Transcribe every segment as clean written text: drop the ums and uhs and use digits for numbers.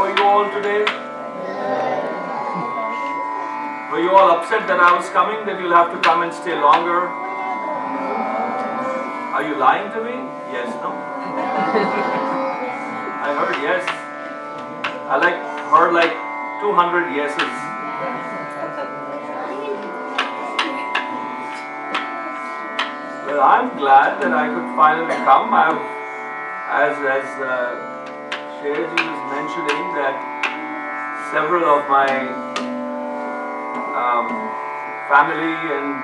are you all today? Were you all upset that I was coming, that you'll have to come and stay longer? Are you lying to me? Yes, no? I heard yes. I heard like 200 yeses. Well, I'm glad that I could finally come. As Shreyaji was mentioning, that several of my family and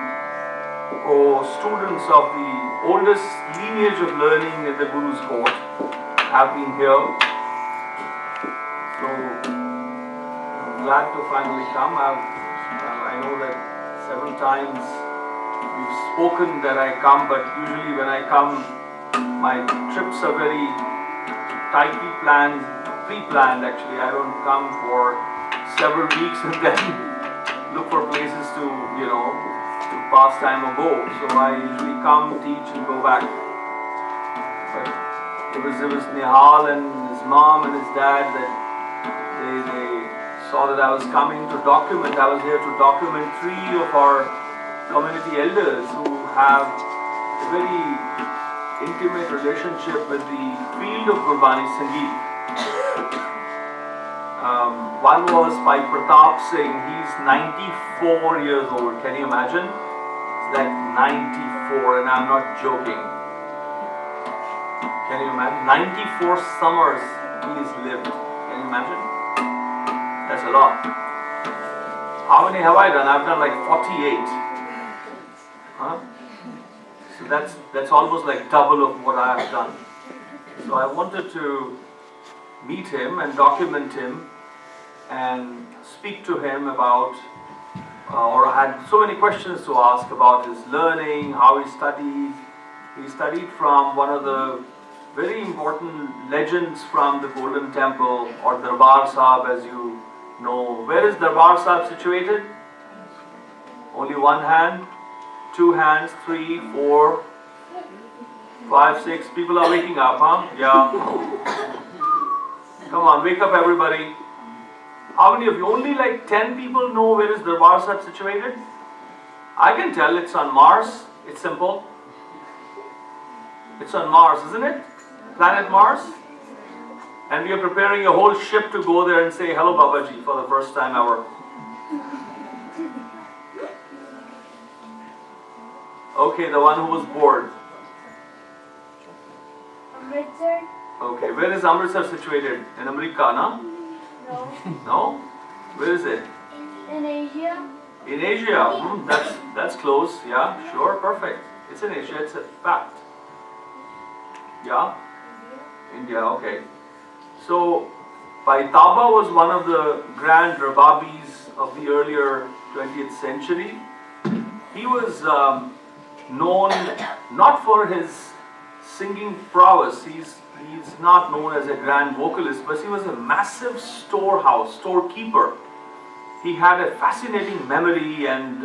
students of the oldest lineage of learning in the Guru's court have been here. So I'm glad to finally come. I know that several times we've spoken that I come, but usually when I come, my trips are very tightly planned, pre-planned actually. I don't come for several weeks and then look for places to pass time or go. So I usually come, teach and go back. But it was Nihal and his mom and his dad that they saw that I was coming to document. I was here to document 3 of our community elders who have a very intimate relationship with the field of Gurbani Sangeet. One was Bhai Pratap Singh. He's 94 years old. Can you imagine? It's like 94, and I'm not joking. Can you imagine? 94 summers he's lived. Can you imagine? That's a lot. How many have I done? I've done like 48. Huh? So that's almost like double of what I have done. So I wanted to meet him and document him and speak to him about, or I had so many questions to ask about his learning, how he studied. He studied from one of the very important legends from the Golden Temple, or Darbar Sahib, as you know. Where is Darbar Sahib situated? Only one hand, 2 hands, 3, 4, 5, 6. People are waking up, huh? Yeah. Come on, wake up everybody. How many of you? Only like 10 people know where is Darbar Sahib situated? I can tell it's on Mars. It's simple. It's on Mars, isn't it? Planet Mars. And we are preparing a whole ship to go there and say hello Babaji for the first time ever. Okay, the one who was bored. Amritsar. Okay, where is Amritsar situated? In America, no? No. No? Where is it? In Asia. In Asia. That's close. Yeah, sure, perfect. It's in Asia, it's a fact. Yeah? India, okay. So, Bhai Taba was one of the grand rababis of the earlier 20th century. He was known not for his singing prowess. He's not known as a grand vocalist, but he was a massive storekeeper. He had a fascinating memory, and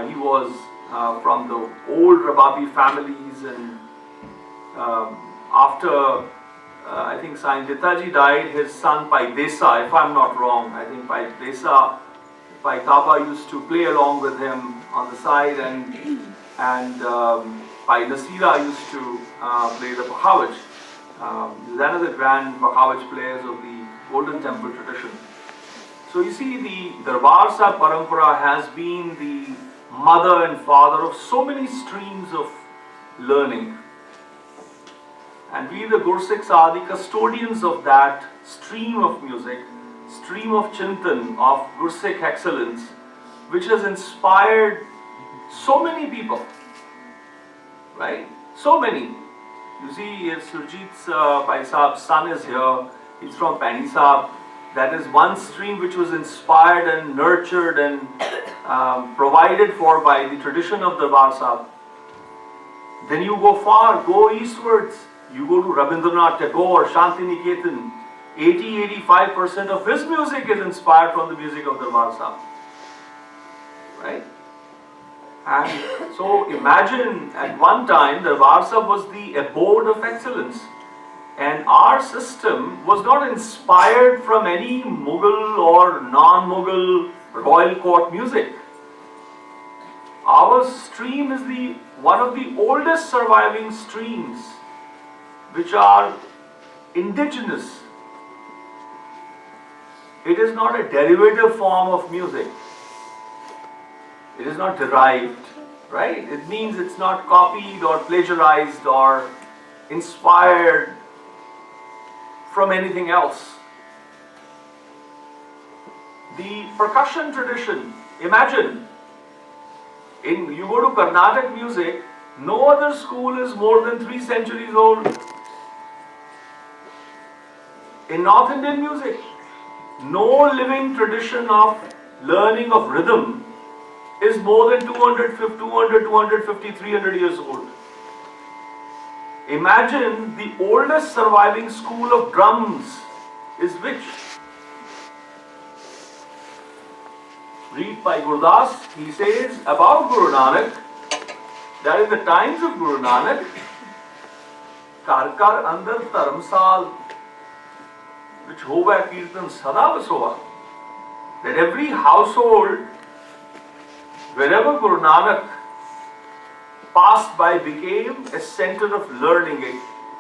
he was from the old Rababi families, and after I think Sai Ditaji died, his son Bhai Desa, if I'm not wrong, I think Bhai Desa, Bhai Taba used to play along with him on the side, and Bhai Nasira used to play the Pakhawaj. That are the grand Pakhawaj players of the Golden Temple tradition. So you see, the Darbar Sahib Parampara has been the mother and father of so many streams of learning. And we, the Gursikhs, are the custodians of that stream of music, stream of Chintan, of Gursikh excellence, which has inspired so many people, right? So many. You see, Surjit's Bhai Saab's son is here. He's from Pani Saab. That is one stream which was inspired and nurtured and provided for by the tradition of Darbar Sahib. Then you go far, go eastwards. You go to Rabindranath Tagore, Shanti Niketan. 80-85% of his music is inspired from the music of Darbar Sahib. Right? And so imagine, at one time Darbar Sahib was the abode of excellence. And our system was not inspired from any Mughal or non-Mughal royal court music. Our stream is one of the oldest surviving streams which are indigenous. It is not a derivative form of music. It is not derived, right? It means it's not copied or plagiarized or inspired from anything else. The percussion tradition, imagine, you go to Carnatic music, no other school is more than 3 centuries old. In North Indian music, no living tradition of learning of rhythm is more than 250, 300 years old. Imagine the oldest surviving school of drums is which? Read by Gurdas, he says about Guru Nanak that in the times of Guru Nanak, Kar andar Dharamsal, which hova kirtan sada vasova, that every household, wherever Guru Nanak passed by, became a center of learning,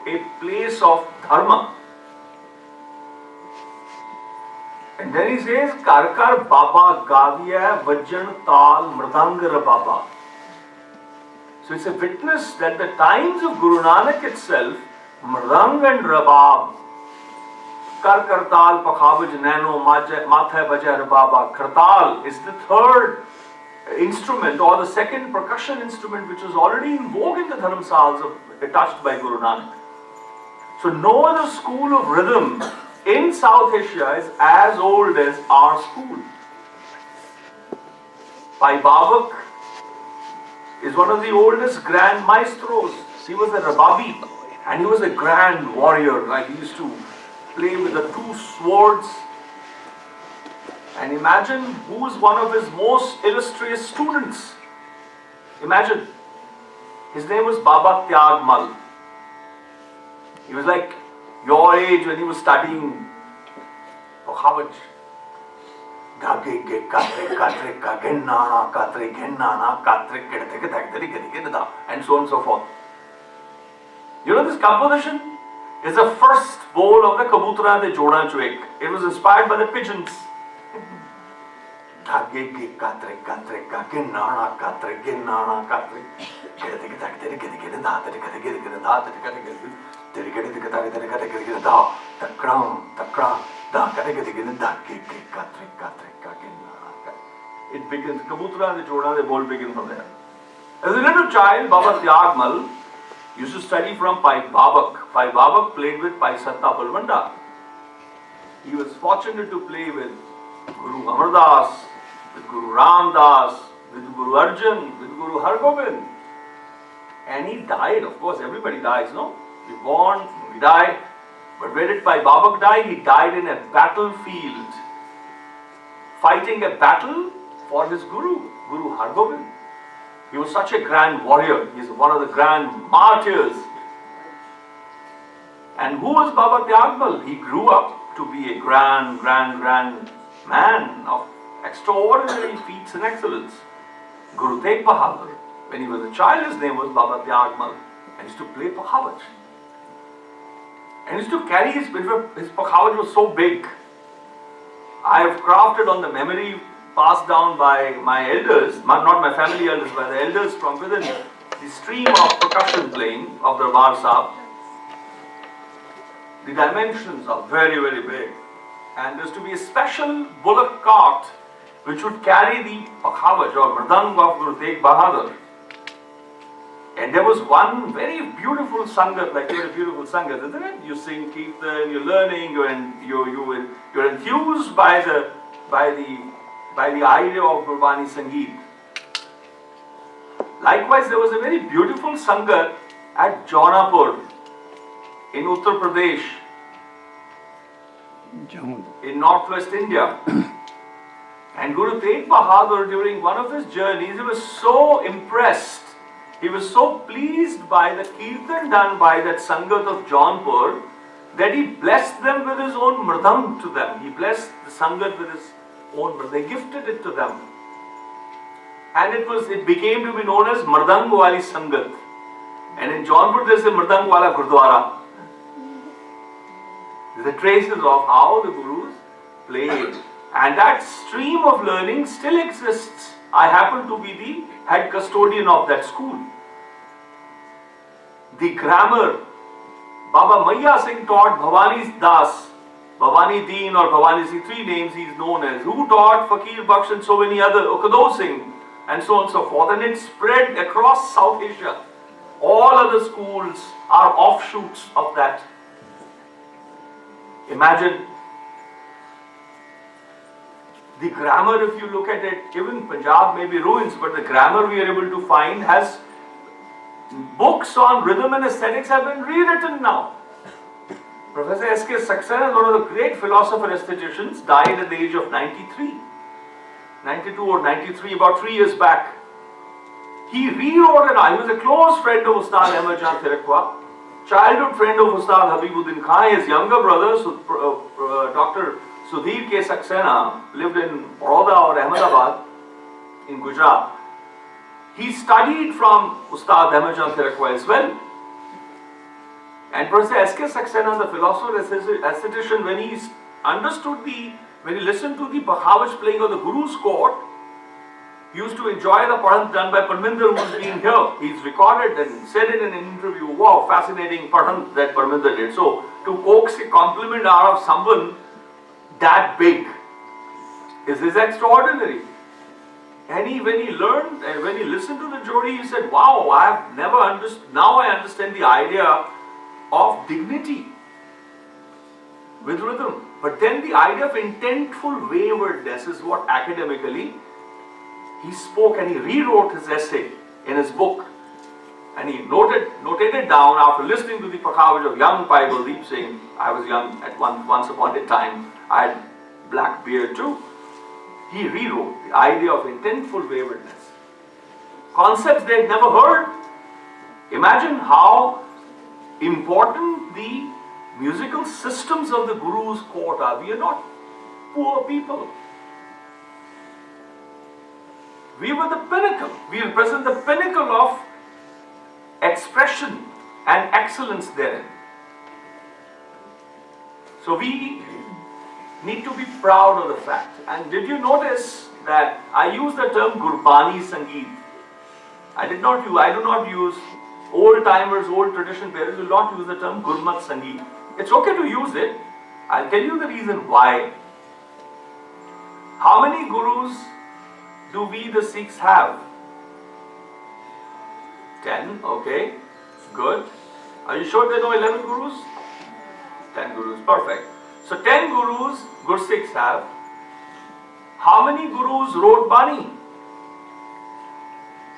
a place of dharma. And then he says, Kar Baba Gaviya Vajan Tal Mridang Baba. So it's a witness that the times of Guru Nanak itself, Mridang and Rabab, Tal, Pakhawaj, Nano, Matha Baja Rababa, Kartal is the third instrument or the second percussion instrument which was already in vogue in the dharamsals touched by Guru Nanak. So no other school of rhythm in South Asia is as old as our school. Bhai Babak is one of the oldest grand maestros. He was a Rababi and he was a grand warrior. Like he used to play with the 2 swords. And imagine who is one of his most illustrious students. Imagine. His name was Baba Tyagmal. He was like your age when he was studying Pakhawaj. And so on and so forth. You know this composition is the first bowl of the Kabutara de Joda Chuek. It was inspired by the pigeons. It begins, Kabutara and the Joda, they both begin from there. As a little child, Baba Tyagmal used to study from Bhai Babak. Bhai Babak played with Bhai Satta Balwanda. He was fortunate to play with Guru Amardas, with Guru Ramdas, with Guru Arjan, with Guru Hargobind. And he died, of course, everybody dies, no? We born, we die. But where did Bhai Babak die? He died in a battlefield, fighting a battle for his Guru, Guru Hargobind. He was such a grand warrior. He is one of the grand martyrs. And who was Baba Tyagmal? He grew up to be a grand man of extraordinary feats and excellence. Guru Tegh Bahadur. When he was a child, his name was Baba Tyagmal. And he used to play Pakhawaj. And he used to carry his Pakhawaj was so big. I have crafted on the memory passed down by my elders, not my family elders, but the elders from within the stream of percussion playing of the Darbar Sahib. The dimensions are very, very big. And there is to be a special bullock cart which would carry the Pakhawaj or Mridang of Guru Tegh Bahadur. And there was one very beautiful sangat, like very beautiful sangat, isn't it? You sing Kirtan, you're learning, you're enthused by the idea of Gurbani Sangeet. Likewise, there was a very beautiful sangat at Jaunapur in Uttar Pradesh, in northwest India. And Guru Tegh Bahadur, during one of his journeys, he was so impressed, he was so pleased by the Kirtan done by that sangat of Jaunpur, that he blessed them with his own mridang to them. He blessed the Sangat with his own mridang. They gifted it to them. And it became to be known as Mridang Wali Sangat. And in Jaunpur there is a Mridang Wala Gurdwara. The traces of how the Gurus played. And that stream of learning still exists. I happen to be the head custodian of that school. The grammar, Baba Maya Singh taught Bhavani Das, Bhavani Deen or Bhavani Singh, 3 names he is known as, who taught Fakir Baksh and so many other, Okado Singh, and so on and so forth. And it spread across South Asia. All other schools are offshoots of that. Imagine the grammar, if you look at it, even Punjab may be ruins, but the grammar we are able to find has books on rhythm and aesthetics have been rewritten now. Professor S.K. Saxena, one of the great philosopher aestheticians, died at the age of 93. 92 or 93, about 3 years back. He rewrote it. He was a close friend of Ustad Ahmad Jan Tirakwa, childhood friend of Ustad Habibuddin Khan. His younger brother, Dr. Sudhir K. Saxena, lived in Baroda or Ahmedabad in Gujarat. He studied from Ustad Ahmad Jan Tirakwa as well. And Professor S.K. Saxena, the philosopher aesthetician, when he listened to the Pakhawaj playing on the Guru's court, he used to enjoy the Padhan done by Parminder, who was being here. He's recorded and said in an interview, wow, fascinating Padhan that Parminder did. So, to coax a compliment out of someone that big is extraordinary. And when he learned and when he listened to the Jori, he said, wow, I have never understood, now I understand the idea of dignity with rhythm. But then the idea of intentful waywardness is what academically he spoke, and he rewrote his essay in his book. And he noted it down after listening to the Pakhawaj of young Bhai Baldeep Singh. I was young at once upon a time. I had black beard too. He rewrote the idea of intentful waywardness. Concepts they had never heard. Imagine how important the musical systems of the Guru's court are. We are not poor people. We were the pinnacle. We represent the pinnacle of expression and excellence therein. So we need to be proud of the fact. And did you notice that I use the term Gurbani Sangeet? I do not use old timers, old tradition players will not use the term Gurmat Sangeet. It's okay to use it. I'll tell you the reason why. How many gurus do we the Sikhs have? 10, okay, good. Are you sure there are no 11 gurus? 10 gurus, perfect. So 10 gurus, Sikhs have. How many gurus wrote Bani?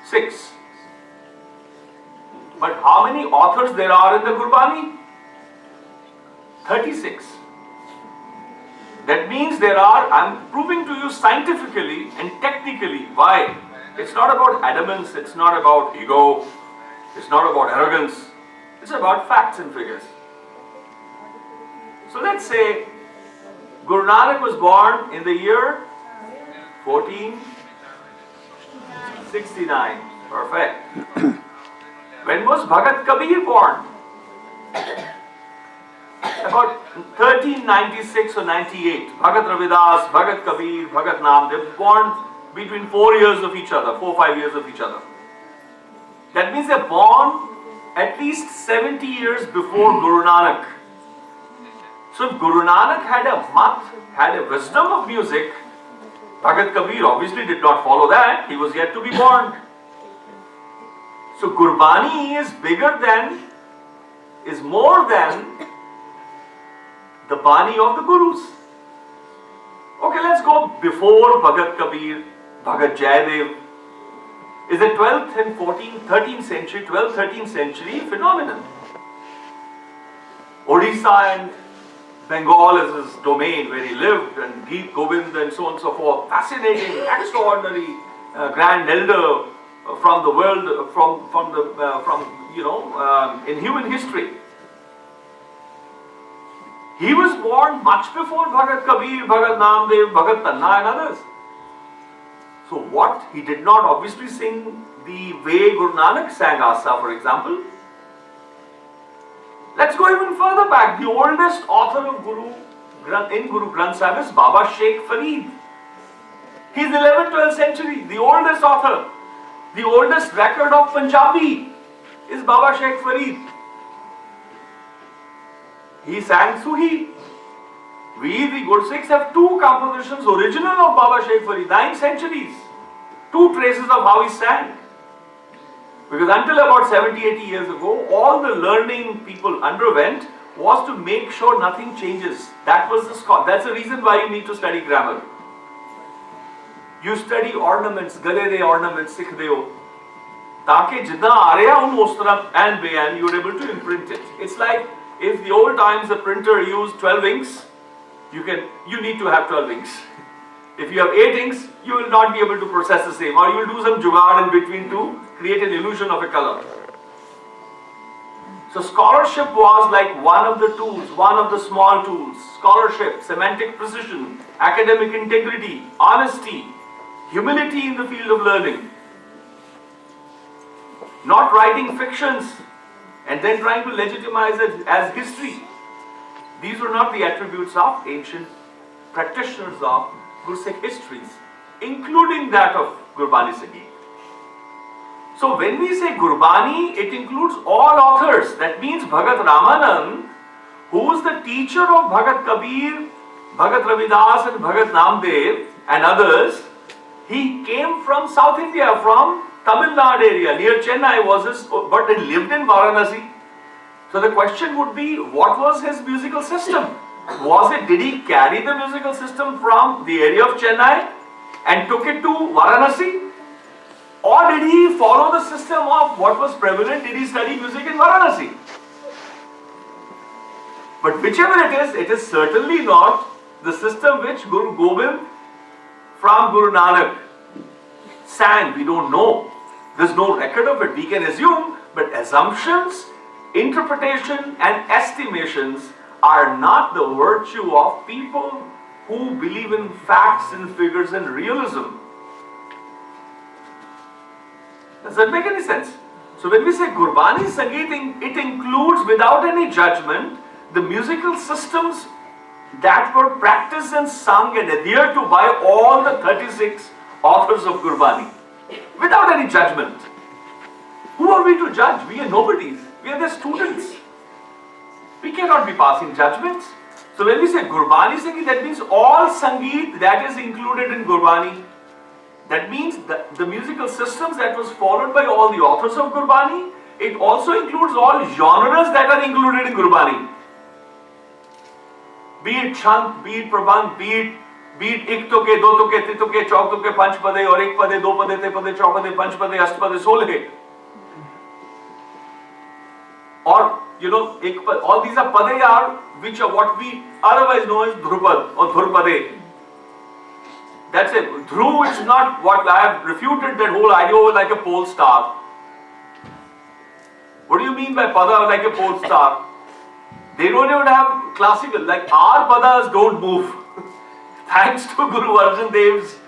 6. But how many authors there are in the Gurbani? 36. That means I'm proving to you scientifically and technically why. It's not about adamance, it's not about ego, it's not about arrogance, it's about facts and figures. So let's say Guru Nanak was born in the year 1469. Perfect. When was Bhagat Kabir born? About 1396 or 98. Bhagat Ravidas, Bhagat Kabir, Bhagat Nam, they were born between 4 years of each other, 4-5 years of each other. That means they're born at least 70 years before Guru Nanak. So if Guru Nanak had a wisdom of music, Bhagat Kabir obviously did not follow that. He was yet to be born. So Gurbani is more than the Bani of the Gurus. Okay, let's go before Bhagat Kabir, Bhagat Jayadev. Is a 12th and 13th century, 12th, 13th century phenomenon. Odisha and Bengal is his domain where he lived, and Geet Govind and so on and so forth. Fascinating, extraordinary, grand elder from the world, in human history. He was born much before Bhagat Kabir, Bhagat Namdev, Bhagat Tanna and others. So what? He did not obviously sing the way Guru Nanak sang Asa, for example. Let's go even further back. The oldest author of Guru Granth Sahib is Baba Sheikh Farid. He's 11th, 12th century, the oldest author. The oldest record of Punjabi is Baba Sheikh Farid. He sang Suhi. We, the Gursikhs, have two compositions original of Baba Sheikh Farid, 9 centuries. Two traces of how he sang. Because until about 70, 80 years ago, all the learning people underwent was to make sure nothing changes. That's the reason why you need to study grammar. You study ornaments, gale de ornaments, sikh deo. Taake jidna aarya un us tarah and bayan, you're able to imprint it. It's like if the old times the printer used 12 inks, you need to have 12 inks. If you have 8 inks, you will not be able to process the same, or you will do some jugaad in between to create an illusion of a color. So scholarship was like one of the tools, one of the small tools. Scholarship, semantic precision, academic integrity, honesty, humility in the field of learning. Not writing fictions and then trying to legitimize it as history. These were not the attributes of ancient practitioners of Gursikh histories, including that of Gurbani Sangeet. So when we say Gurbani, it includes all authors. That means Bhagat Ramanand, who is the teacher of Bhagat Kabir, Bhagat Ravidas and Bhagat Namdev and others, he came from South India, from Tamil Nadu area, near Chennai was his, but he lived in Varanasi. So the question would be, what was his musical system? Did he carry the musical system from the area of Chennai and took it to Varanasi? Or did he follow the system of what was prevalent? Did he study music in Varanasi? But whichever it is certainly not the system which Guru Gobind from Guru Nanak sang. We don't know. There's no record of it. We can assume, but assumptions, interpretation and estimations are not the virtue of people who believe in facts and figures and realism. Does that make any sense? So when we say Gurbani Sangeet, it includes without any judgment the musical systems that were practiced and sung and adhered to by all the 36 authors of Gurbani. Without any judgment. Who are we to judge? We are nobodies. We are the students. We cannot be passing judgments. So when we say Gurbani Sangeet, that means all Sangeet that is included in Gurbani. That means the musical systems that was followed by all the authors of Gurbani, it also includes all genres that are included in Gurbani. Be it chant, be it prabandh, be it ek tuke, do tuke, tri tuke, chauk tuke, panch pade, or ek pade, do pade, te pade, chauk pade, panch pade, asht pade, solhe. Or, all these are pade which are what we otherwise know as Dhrupad or Dhurpade. That's it. Dhru is not what I have refuted that whole idea over like a pole star. What do you mean by pada like a pole star? They don't even have classical, like our padas don't move. Thanks to Guru Arjan Dev's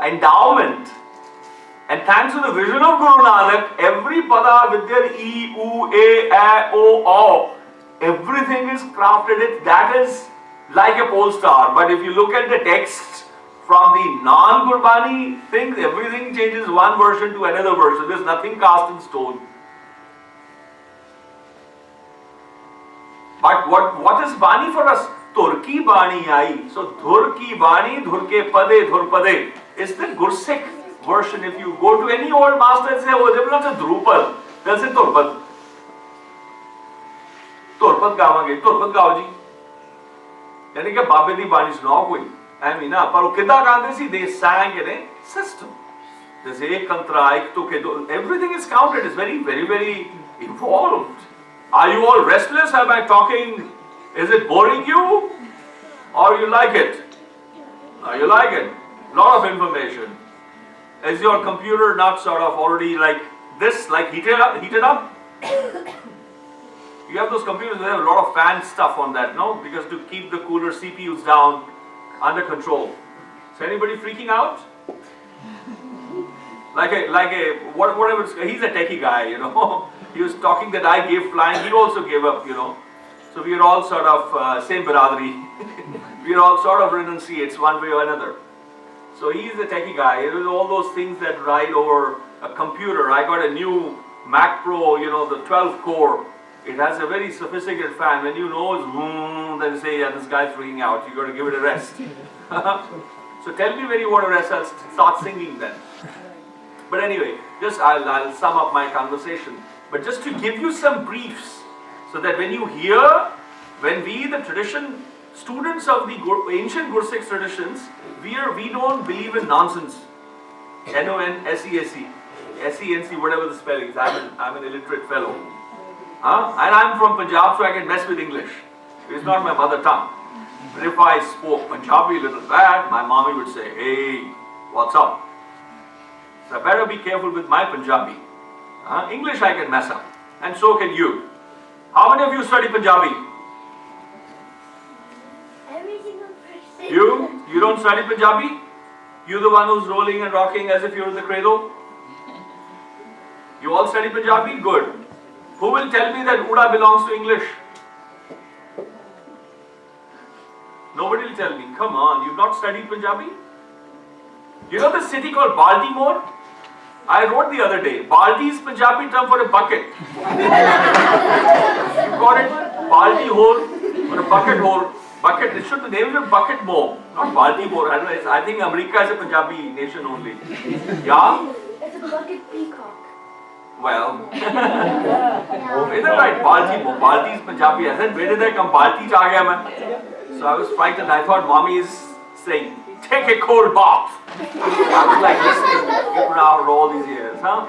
endowment and thanks to the vision of Guru Nanak, every pada with their E, U, A, O, everything is crafted. That is like a pole star. But if you look at the texts from the non-Gurbani things, everything changes one version to another version. There's nothing cast in stone. But what is Bani for us? Turki Bani ai. So Dhurki Bani, Dhurke Pade, Dhurpade is the Gursikh version. If you go to any old master and say, oh, they will not say Dhrupad, they'll say Turpad. Turpad gavange, Turpad gao ji. Yani कि बाबे दी बानी सुनाओ कोई ऐमी ना पर वो कितना गाते सी they sang in a system. There's एक कंत्रा एक तो के दो, everything is counted. It's very very very involved. Are you all restless? Am I talking? Is it boring you, or you like it? You like it? Lot of information. Is your computer not sort of already like this, like heated up? You have those computers that have a lot of fan stuff on that, no? Because to keep the cooler CPUs down, under control. Is anybody freaking out? Whatever, he's a techie guy, you know. He was talking that I gave flying, he also gave up, you know. So we are all sort of same biradari. We are all sort of renunciates one way or another. So he's a techie guy. It was all those things that ride over a computer. I got a new Mac Pro, you know, the 12 core. It has a very sophisticated fan. When you know it's then you say, yeah, this guy's freaking out. You got to give it a rest. So tell me when you want to rest. I'll start singing then. But anyway, just I'll sum up my conversation. But just to give you some briefs, so that when you hear, when we, the tradition, students of the ancient Gursikh traditions, we don't believe in nonsense. N-O-N-S-E-S-E, S-E-N-C, whatever the spelling is. I'm an illiterate fellow. And I'm from Punjab, so I can mess with English. It's not my mother tongue. But if I spoke Punjabi a little bad, my mommy would say, hey, what's up? So I better be careful with my Punjabi. English I can mess up. And so can you. How many of you study Punjabi? Every single person. You don't study Punjabi? You the one who's rolling and rocking as if you're in the cradle? You all study Punjabi? Good. Who will tell me that Uda belongs to English? Nobody will tell me. Come on, you've not studied Punjabi? You know the city called Baltimore? I wrote the other day, Baldi is Punjabi term for a bucket. You got it? Baldi hole or a bucket hole. Bucket, it should, the name is Bucket More, not Baltimore. I don't know, I think America is a Punjabi nation only. Yeah? It's a bucket peacock. Well, isn't it right? Baltimore. Baldi is Punjabi. I said, where did I come? Balti ch aa gaya main. So I was frightened. I thought mommy is saying, take a cold bath. I was like listening around all these years, huh?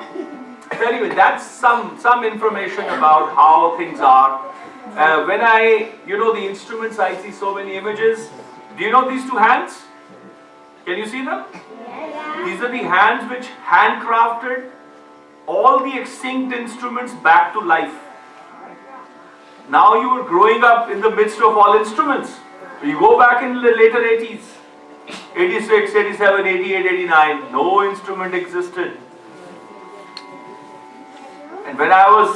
So anyway, that's some information about how things are. When the instruments, I see so many images. Do you know these two hands? Can you see them? Yeah. These are the hands which handcrafted all the extinct instruments back to life. Now you are growing up in the midst of all instruments. You go back in the later 80s, 86, 87, 88, 89, no instrument existed. And when I was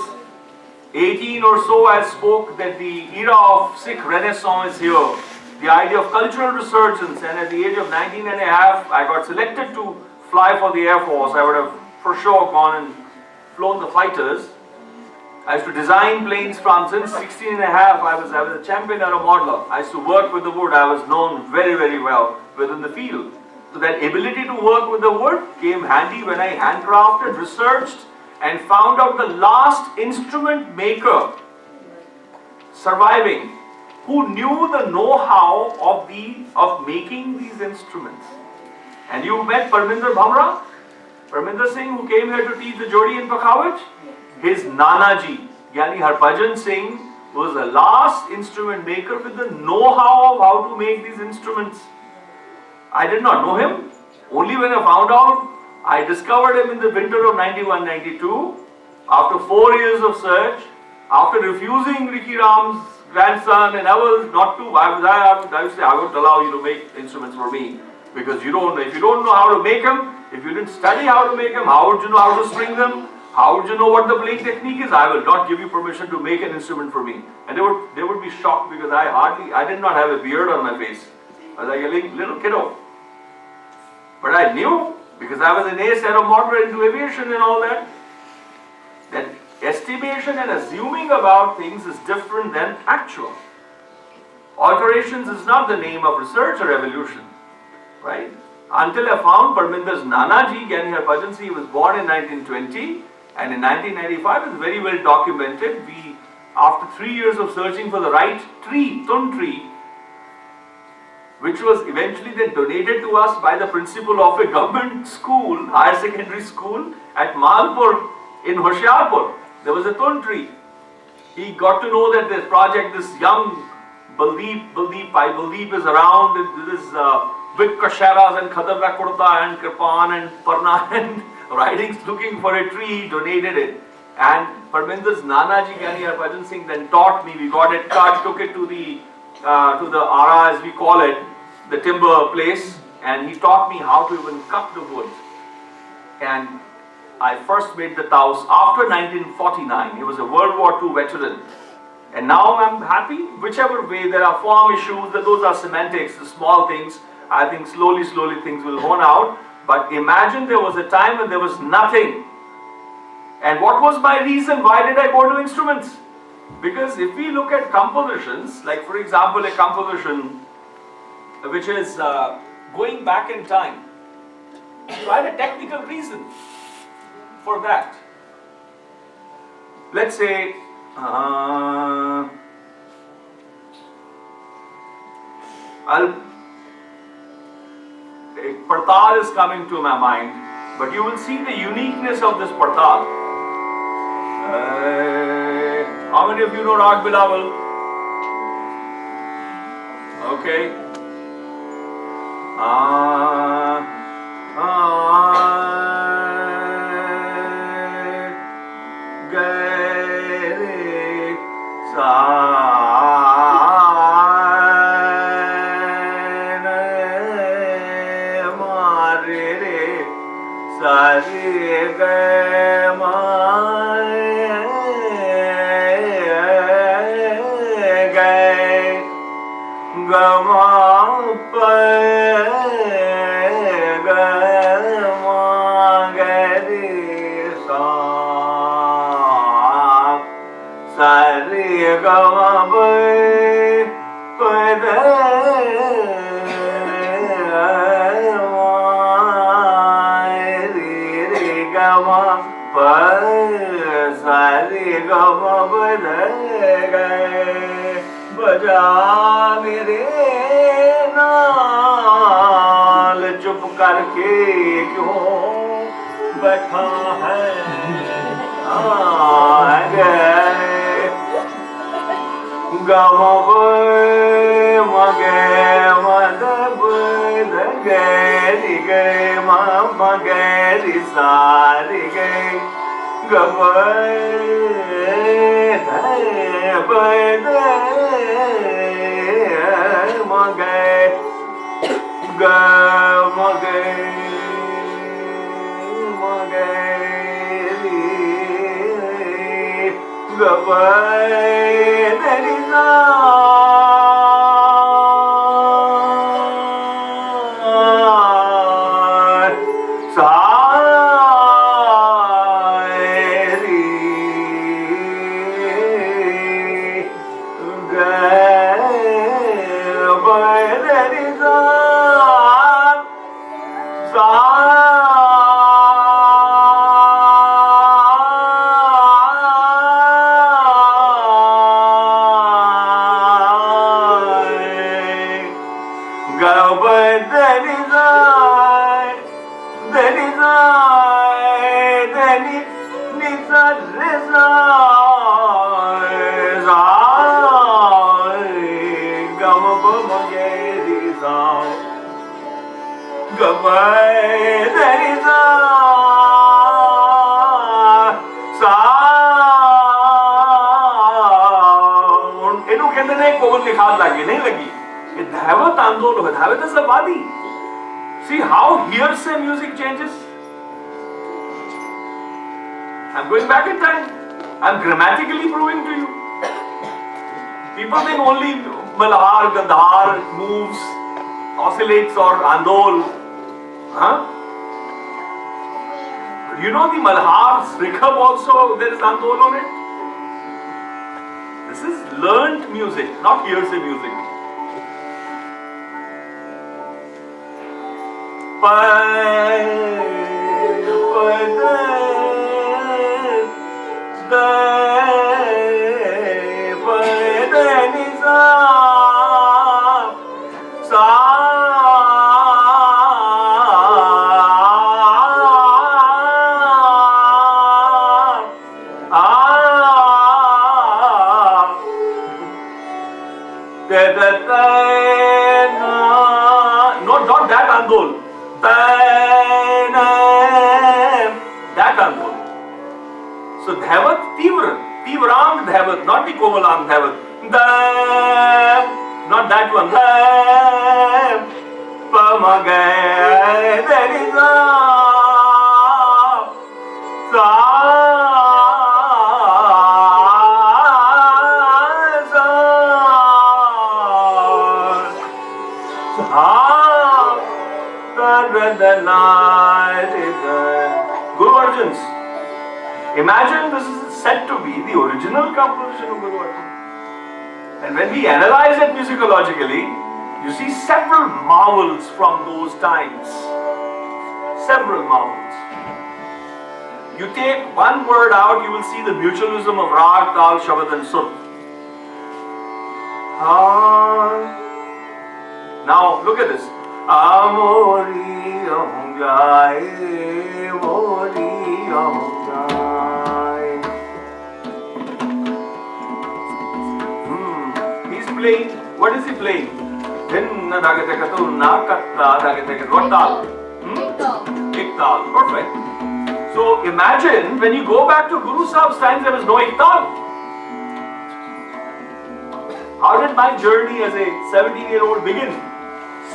18 or so, I spoke that the era of Sikh Renaissance is here. The idea of cultural resurgence, and at the age of 19 and a half, I got selected to fly for the Air Force. I would have for sure gone and flown the fighters. I used to design planes from since 16 and a half. I was a champion aero modeler. I used to work with the wood. I was known very, very well within the field. So that ability to work with the wood came handy when I handcrafted, researched, and found out the last instrument maker surviving who knew the know-how of making these instruments. And you met Parminder Bhamra? Parminder Singh, who came here to teach the Jori in Pakhawaj? His Nanaji, Yani Harbhajan Singh, was the last instrument maker with the know-how of how to make these instruments. I did not know him. Only when I found out, I discovered him in the winter of 91-92. After 4 years of search, after refusing Ricky Ram's grandson and others not to, I would say, I won't allow you to make instruments for me. Because if you don't know how to make them, if you didn't study how to make them, how would you know how to string them? How would you know what the playing technique is? I will not give you permission to make an instrument for me. And they would be shocked because I did not have a beard on my face. I was like a little kiddo. But I knew, because I was an ace aero modeler into aviation and all that estimation and assuming about things is different than actual. Alterations is not the name of research or evolution, right? Until I found Parminder's Nanaji, Gyani Harbhajan Singh, he was born in 1920, and in 1995 is very well documented. We, after 3 years of searching for the right tree, Tun tree, which was eventually then donated to us by the principal of a government school, higher secondary school at Malpur in Hoshiarpur. There was a Tun tree. He got to know that this project, this young Baldeep is around, this with kasharas and khadra kurta and kirpan and parna and writings looking for a tree, he donated it. And Parminder's Nanaji Gyani Harbhajan Singh then taught me. We got it cut, took it to the ara, as we call it, the timber place, and he taught me how to even cut the wood. And I first made the taus after 1949. He was a World War II veteran. And now I'm happy, whichever way. There are form issues, those are semantics, the small things. I think slowly things will hone out. But imagine there was a time when there was nothing. And what was my reason? Why did I go to instruments? Because if we look at compositions, like for example a composition which is going back in time, so I had a technical reason for that. Let's say a partal is coming to my mind, but you will see the uniqueness of this partal. How many of you know Rag Bilawal? Okay. बजा मेरे नाल चुप करके क्यों बैठा है गम मगे मदब Gary गए मगैरी सारी गए गम See how hearsay music changes? I'm going back in time. I'm grammatically proving to you. People think only Malhar, Gandhar moves, oscillates or Andol. Huh? But you know the Malhar's Rikhab also, there is Andol on it. This is learnt music, not hearsay music. Not that Andol. That Andol. So Dhavat Tivra. Tivram Dhavat, not the Komalam Dhavat. Not that one. Pamagay. There is a the night is Guru Arjan's. Imagine this is said to be the original composition of Guru Arjan. And when we analyze it musicologically, you see several marvels from those times. Several marvels. You take one word out, you will see the mutualism of Rag, Tal, Shabad and Sur. Now look at this. Amori Ahungai, Mori Ahungai. He's playing. What is he playing? What tal? Iktal. Perfect. So imagine when you go back to Guru Sahib's times, there was no iktal. How did my journey as a 17-year-old begin?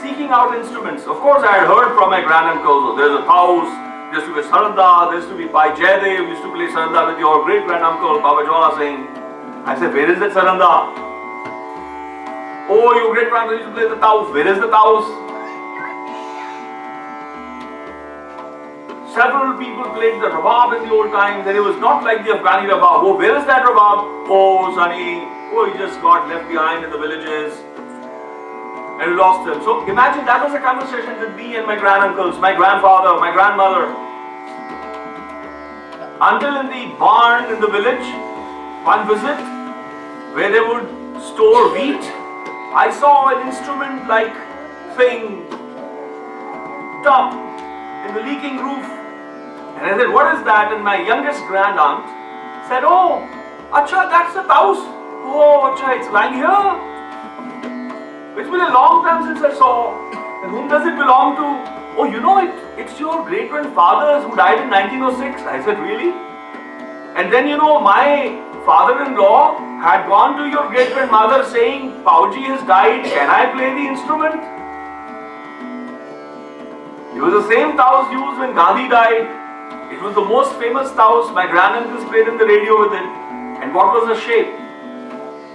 Seeking out instruments. Of course, I had heard from my granduncles. There's a taus, there used to be saranda, there used to be Bhai Jaidev, used to play saranda with your great granduncle Baba Jwala Singh. I said, where is that saranda? Oh, your great granduncle used to play the taus. Where is the taus? Several people played the rabab in the old times, and it was not like the Afghani rabab. Oh, where is that rabab? Oh, sonny. Oh, he just got left behind in the villages. And we lost him. So imagine that was a conversation with me and my granduncles, my grandfather, my grandmother. Until in the barn in the village, one visit, where they would store wheat, I saw an instrument like thing, top, in the leaking roof. And I said, what is that? And my youngest grandaunt said, oh, acha, that's the taus. Oh, acha, it's lying here. It's been a long time since I saw. And whom does it belong to? Oh, you know it. It's your great-grandfather's who died in 1906. I said, really? And then my father-in-law had gone to your great-grandmother saying, Pauji has died. Can I play the instrument? It was the same taus used when Gandhi died. It was the most famous taus. My granduncles played in the radio with it. And what was the shape?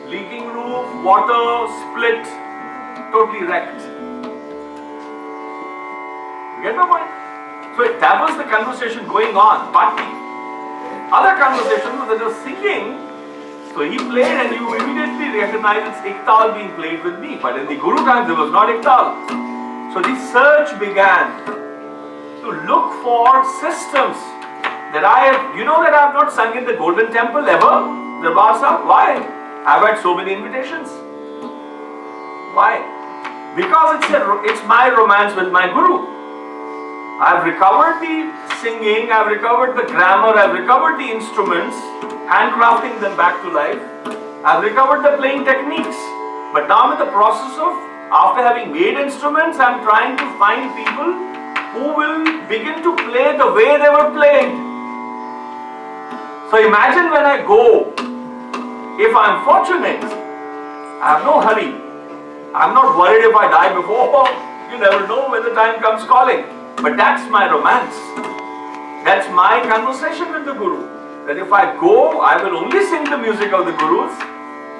Leaking roof, water, split. Totally wrecked. You get my point? So that was the conversation going on. But the other conversation was that he was singing. So he played and you immediately recognize it's iktal being played with me. But in the Guru times there was not iktal. So the search began to look for systems that I have. You know that I have not sung in the Golden Temple ever? Darbar Sahib. Why? I've had so many invitations. Why? Because it's my romance with my Guru. I've recovered the singing, I've recovered the grammar, I've recovered the instruments, handcrafting them back to life. I've recovered the playing techniques. But now I'm in the process of, after having made instruments, I'm trying to find people who will begin to play the way they were played. So imagine when I go, if I'm fortunate, I have no hurry. I'm not worried if I die before. You never know when the time comes calling. But that's my romance. That's my conversation with the Guru. That if I go, I will only sing the music of the Gurus.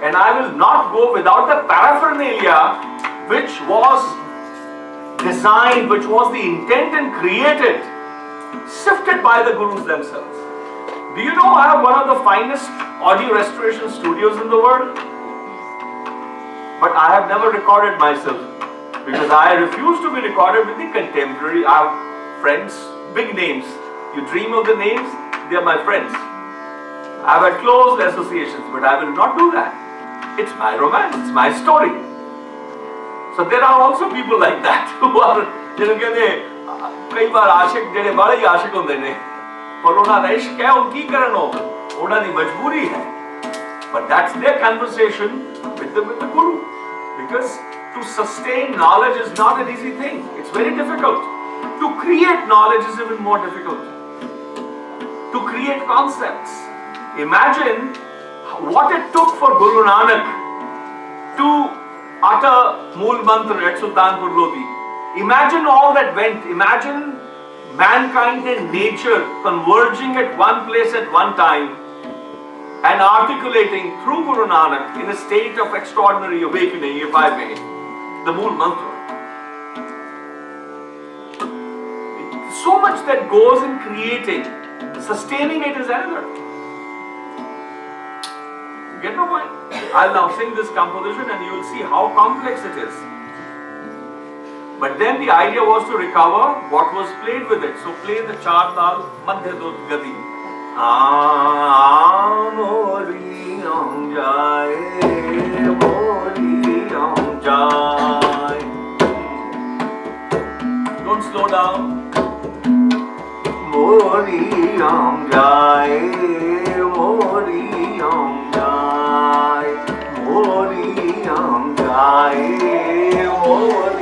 And I will not go without the paraphernalia which was designed, which was the intent and created, sifted by the Gurus themselves. Do you know I have one of the finest audio restoration studios in the world? But I have never recorded myself because I refuse to be recorded with the contemporary. I have friends, big names. You dream of the names, they are my friends. I have had close associations, but I will not do that. It's my romance, it's my story. So there are also people like that who are, कई बार आशिक जेडे बड़े ही आशिक होंदे ने पर उन्हां दा इश्क है उन की करन उन्हां दी मजबूरी है. But that's their conversation with the Guru. Because to sustain knowledge is not an easy thing. It's very difficult. To create knowledge is even more difficult. To create concepts Imagine what it took for Guru Nanak to utter Mool Mantra at Sultanpur Lodi. Imagine all that went. Imagine mankind and nature converging at one place at one time and articulating through Guru Nanak in a state of extraordinary awakening, if I may, the Mool Mantra. So much that goes in creating, sustaining it is another. Get my point? I'll now sing this composition and you will see how complex it is. But then the idea was to recover what was played with it. So play the Char Dal Madhya Dut Gadi. Mori Om Jai, Mori Om Jai. Don't slow down. Mori Om Jai, Mori Om Jai, Mori Om Jai, Mori